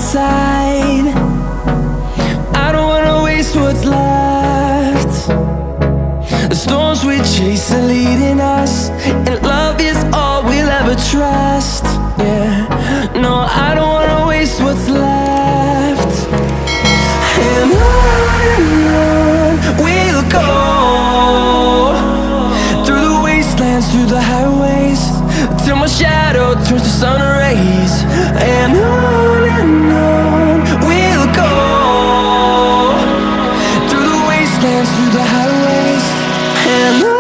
side. I don't wanna waste what's left. The storms we chase are leading us, and love is all we'll ever trust. Yeah, no, I don't wanna waste what's left. And on we'll go, through the wastelands, through the highways, till my shadow turns to sun rays. And on we'll go, through the wastelands, through the highways, and on.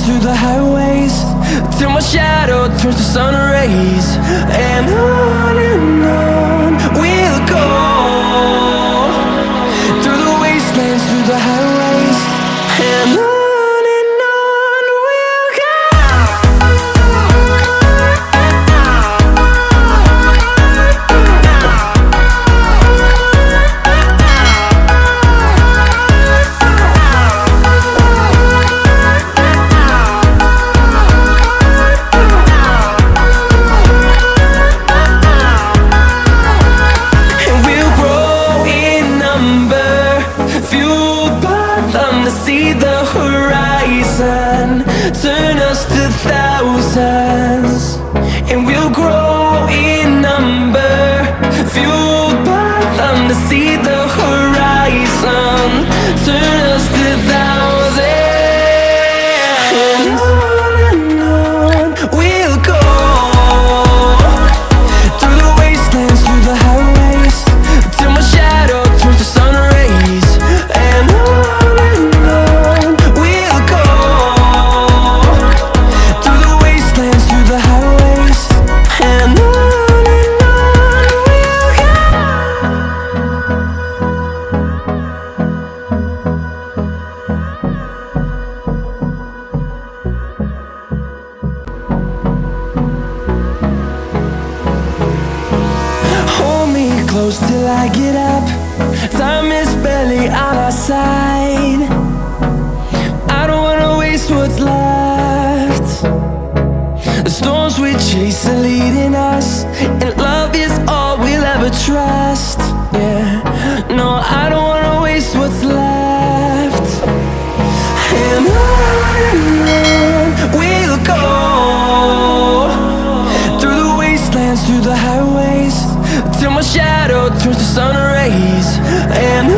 Through the highways, till my shadow turns to sun rays. And on we'll go, through the wastelands, through the highways, and on. See the horizon turn us to thousands, and we'll grow in number, fueled by them to see the horizon turn us to thousands. And on we'll go, through the wastelands, through the highways, till my shadow turns to sun rays. And on close till I get up. Time is barely on our side. I don't wanna waste what's left. The storms we chase are leading us, and love is all we'll ever trust. Yeah, no, I don't wanna waste what's left. And on we'll go, through the wastelands, through the highways, till my shadow turns to sun rays. And